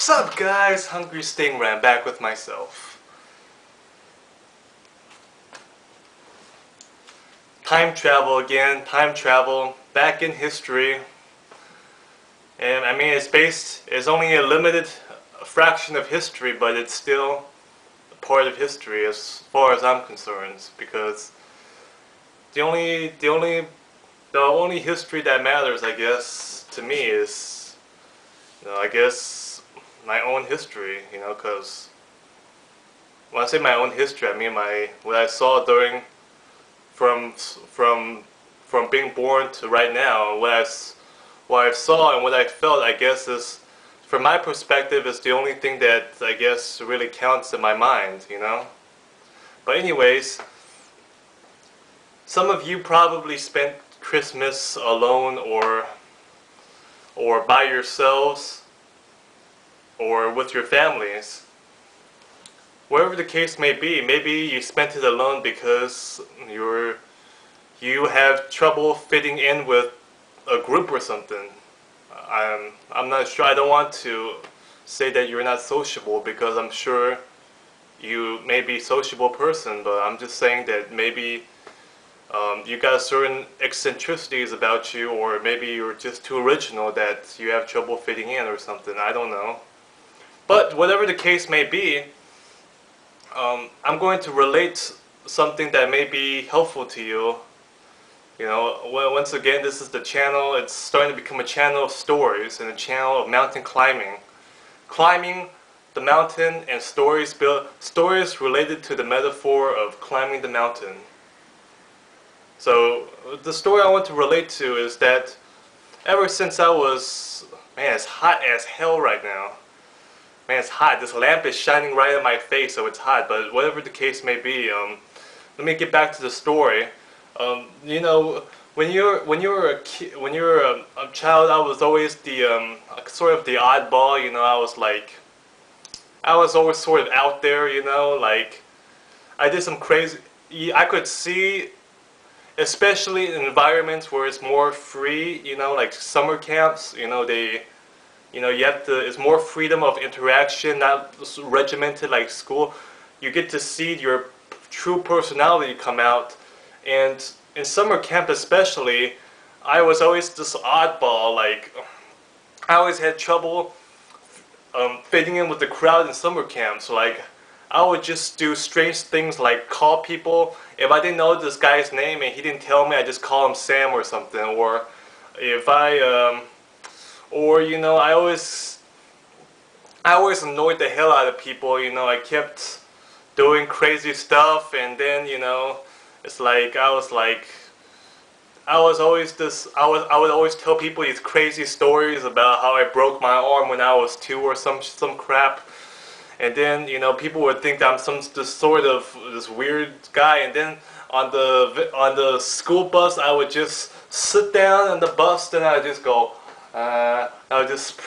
What's up guys, Hungry Stingram back with myself. Time travel again, time travel, back in history. And I mean it's only a limited fraction of history, but it's still a part of history as far as I'm concerned, because the only history that matters, I guess, to me is, I guess my own history, because when I say my own history, I mean what I saw from being born to right now. What I saw and what I felt, I guess, is, from my perspective, is the only thing that I guess really counts in my mind, But anyways, some of you probably spent Christmas alone or by yourselves or with your families. Whatever the case may be, maybe you spent it alone because you have trouble fitting in with a group or something. I'm not sure. I don't want to say that you're not sociable, because I'm sure you may be a sociable person, but I'm just saying that maybe you got certain eccentricities about you, or maybe you're just too original that you have trouble fitting in or something. I don't know. But whatever the case may be, I'm going to relate something that may be helpful to you. Once again, this is the channel. It's starting to become a channel of stories and a channel of mountain climbing. Climbing the mountain and stories related to the metaphor of climbing the mountain. So the story I want to relate to is that ever since I was, man, it's hot as hell right now. Man, it's hot. This lamp is shining right in my face, so it's hot. But whatever the case may be, let me get back to the story. When you're a child, I was always the sort of the oddball. I was always sort of out there. Like, I did some crazy. I could see, especially in environments where it's more free. Like summer camps. It's more freedom of interaction, not regimented like school. You get to see your true personality come out, and in summer camp especially, I was always this oddball. Like, I always had trouble fitting in with the crowd in summer camp. So like, I would just do strange things like call people. If I didn't know this guy's name and he didn't tell me, I just call him Sam or something. Or if I always annoyed the hell out of people. I kept doing crazy stuff, and then it's like I would always tell people these crazy stories about how I broke my arm when I was 2 or some crap, and then people would think that I'm this weird guy, and then on the school bus I would just sit down on the bus, and I would just go. I would just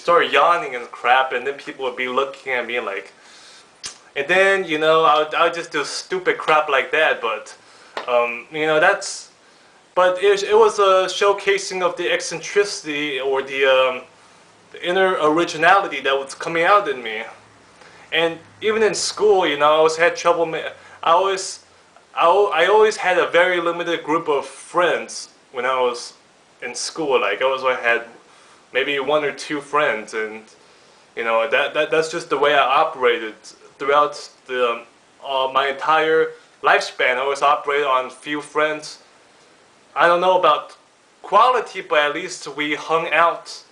start yawning and crap, and then people would be looking at me like, and then I would just do stupid crap like that. But it was a showcasing of the eccentricity, or the inner originality that was coming out in me. And even in school, I always had trouble. I always had a very limited group of friends when I was in school. Like, I always had maybe 1 or 2 friends, and that's just the way I operated throughout my entire lifespan. I always operated on few friends. I don't know about quality, but at least we hung out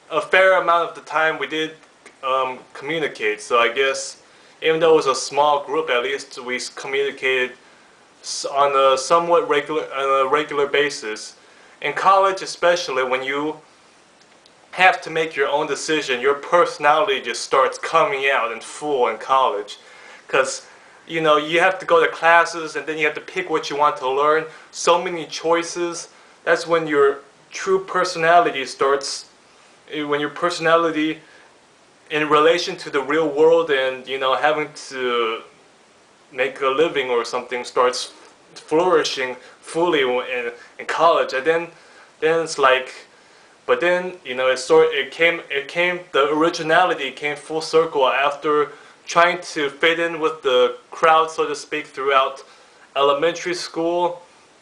a fair amount of the time. We did communicate. So I guess even though it was a small group, at least we communicated on a somewhat regular basis. In college especially, when you have to make your own decision, your personality just starts coming out in full in college. Because, you have to go to classes, and then you have to pick what you want to learn. So many choices. That's when your true personality starts, when your personality in relation to the real world and, having to make a living or something starts flourishing fully in college. And then it's like But then, the originality came full circle after trying to fit in with the crowd, so to speak, throughout elementary school.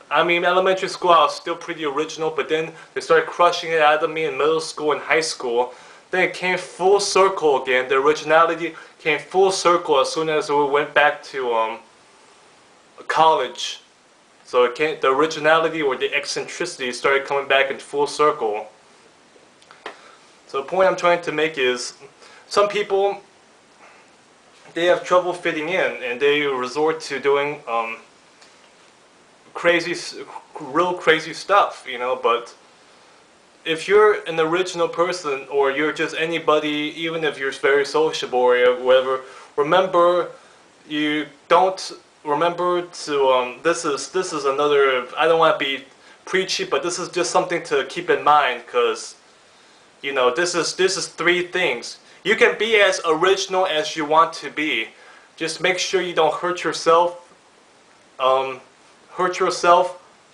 I mean, elementary school I was still pretty original, but then they started crushing it out of me in middle school and high school. Then it came full circle again. The originality came full circle as soon as we went back to college. So the originality or the eccentricity started coming back in full circle. So the point I'm trying to make is, some people, they have trouble fitting in, and they resort to doing real crazy stuff, but if you're an original person, or you're just anybody, even if you're very sociable or whatever, remember to this is another, I don't want to be preachy, but this is just something to keep in mind, because this is three things. You can be as original as you want to be. Just make sure you don't hurt yourself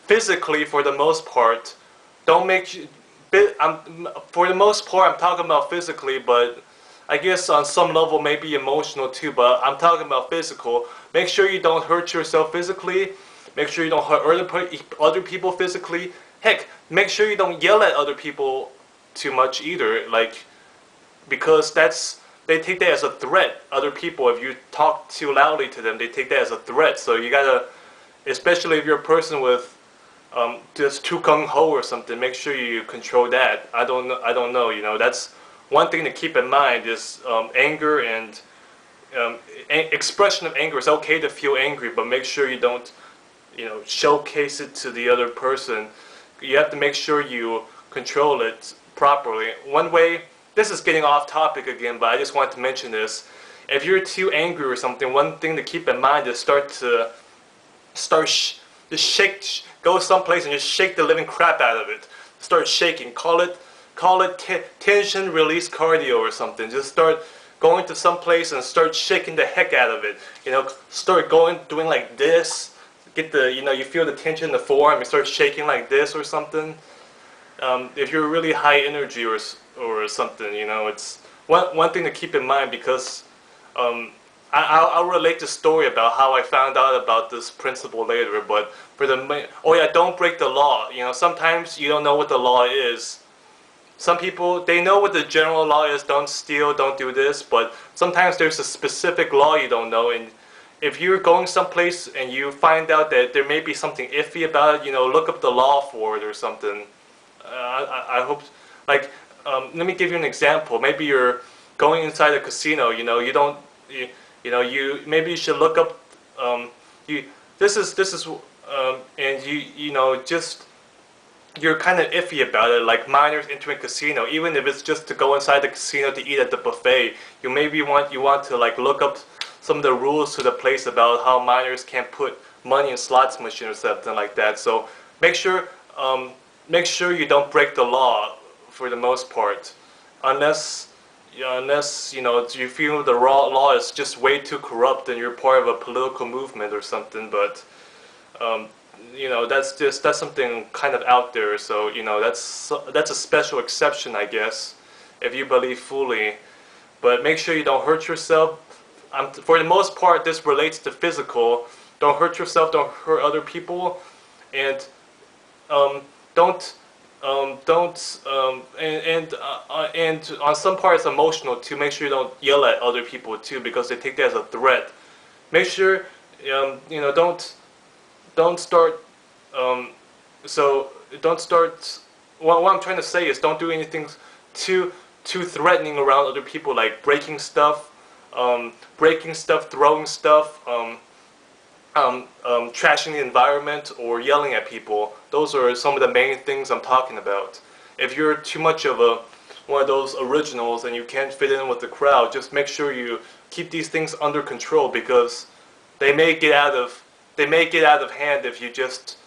physically, for the most part. Don't make for the most part, I'm talking about physically, but I guess on some level maybe emotional too, but I'm talking about physical. Make sure you don't hurt yourself physically. Make sure you don't hurt other people physically. Heck, make sure you don't yell at other people too much either, because they take that as a threat. Other people, if you talk too loudly to them, they take that as a threat. So you gotta, especially if you're a person with just too gung-ho or something, make sure you control that. I don't know, that's one thing to keep in mind, is anger and expression of anger. It's okay to feel angry, but make sure you don't showcase it to the other person. You have to make sure you control it properly. One way, this is getting off topic again, but I just want to mention this. If you're too angry or something, one thing to keep in mind is just shake, go someplace and just shake the living crap out of it. Start shaking. Call it tension release cardio or something. Just start going to some place and start shaking the heck out of it. Start doing like this. Get the, you feel the tension in the forearm and start shaking like this or something. If you're really high energy or something, it's one thing to keep in mind, because I'll relate the story about how I found out about this principle later. But don't break the law. Sometimes you don't know what the law is. Some people, they know what the general law is: don't steal, don't do this. But sometimes there's a specific law you don't know, and if you're going someplace and you find out that there may be something iffy about it, look up the law for it or something. I hope, let me give you an example. Maybe you're going inside a casino. Maybe you should look up. You're kind of iffy about it, like minors entering casino. Even if it's just to go inside the casino to eat at the buffet, you want to look up some of the rules to the place about how minors can't put money in slots machine or something like that. So make sure you don't break the law for the most part, unless you feel the law is just way too corrupt and you're part of a political movement or something. But that's something kind of out there. So that's a special exception, I guess, if you believe fully. But make sure you don't hurt yourself. For the most part, this relates to physical. Don't hurt yourself. Don't hurt other people, and and on some parts emotional too. Make sure you don't yell at other people too, because they take that as a threat. Make sure don't start. What I'm trying to say is, don't do anything too threatening around other people, like breaking stuff, throwing stuff, trashing the environment, or yelling at people. Those are some of the main things I'm talking about. If you're too much of one of those originals and you can't fit in with the crowd, just make sure you keep these things under control, because they may get out of hand if you just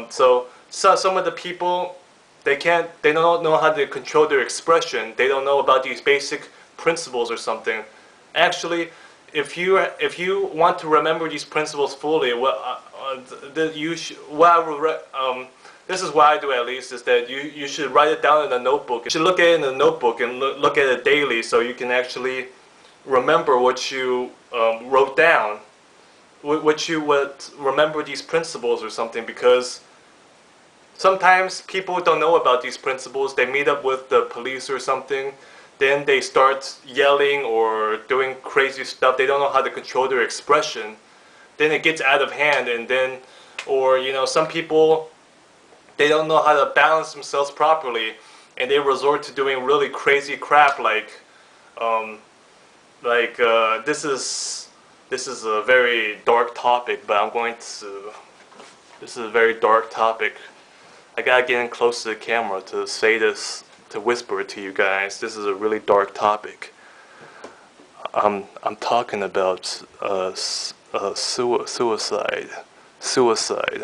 so some of the people, they don't know how to control their expression. They don't know about these basic principles or something. Actually, if you want to remember these principles fully, this is what I do at least, is that you should write it down in a notebook. You should look at it in a notebook and look at it daily so you can actually remember what you wrote down, what you would remember these principles or something, because sometimes people don't know about these principles. They meet up with the police or something, then they start yelling or doing crazy stuff. They don't know how to control their expression. Then it gets out of hand, and then, or you know, some people, they don't know how to balance themselves properly, and they resort to doing really crazy crap this is a very dark topic, but this is a very dark topic. I gotta get in close to the camera to say this, to whisper it to you guys. This is a really dark topic. I'm talking about suicide.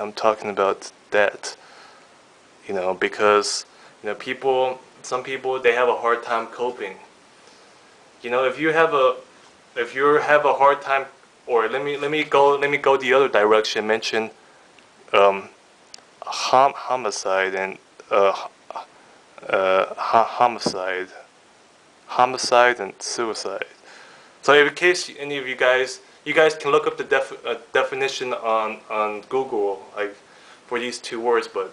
I'm talking about that. You know, because you know, some people, they have a hard time coping. You know, if you have a hard time, or let me go the other direction. Mention homicide and homicide and suicide. So in case any of you guys can look up the definition on Google, like, for these two words. But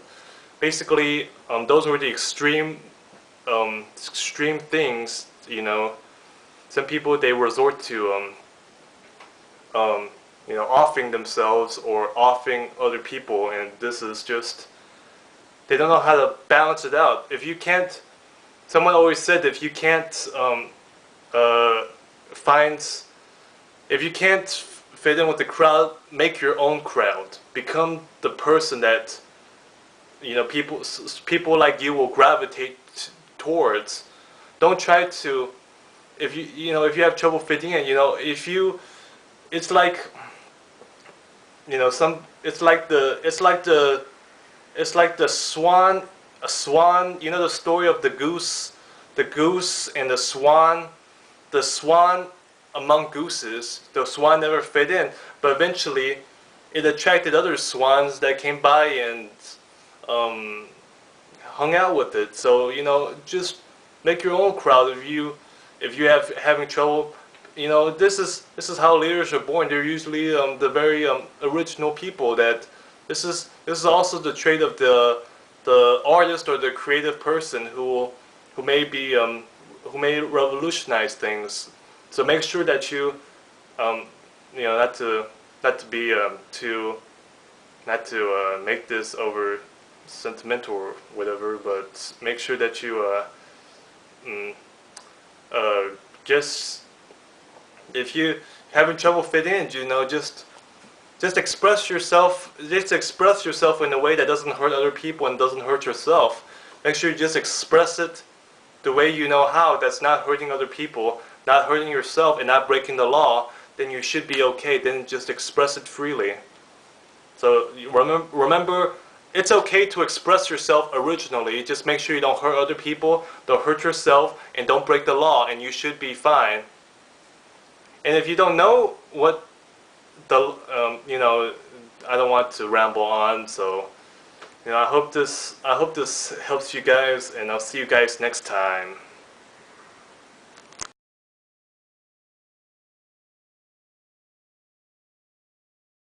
basically, those were the extreme things. You know, some people, they resort to you know, offing themselves or offing other people, and this is just, they don't know how to balance it out. If you can't, someone always said, if you can't if you can't fit in with the crowd, make your own crowd. Become the person that, you know, people like you will gravitate towards. Don't try to, if you have trouble fitting in, you know, it's like, you know, it's like the swan, a swan, you know, the story of the goose and the swan among gooses. The swan never fit in, but eventually it attracted other swans that came by and hung out with it. So, you know, just make your own crowd. If you having trouble, you know, this is how leaders are born. They're usually the very original people. That this is also the trait of the artist or the creative person who may revolutionize things. So make sure that you you know, not to make this over sentimental or whatever, but make sure that you just, if you having trouble fitting in, you know, just express yourself. Just express yourself in a way that doesn't hurt other people and doesn't hurt yourself. Make sure you just express it the way you know how. That's not hurting other people, not hurting yourself, and not breaking the law. Then you should be okay. Then just express it freely. So remember, it's okay to express yourself originally. Just make sure you don't hurt other people, don't hurt yourself, and don't break the law, and you should be fine. And if you don't know what the, you know, I don't want to ramble on, so, you know, I hope this helps you guys, and I'll see you guys next time.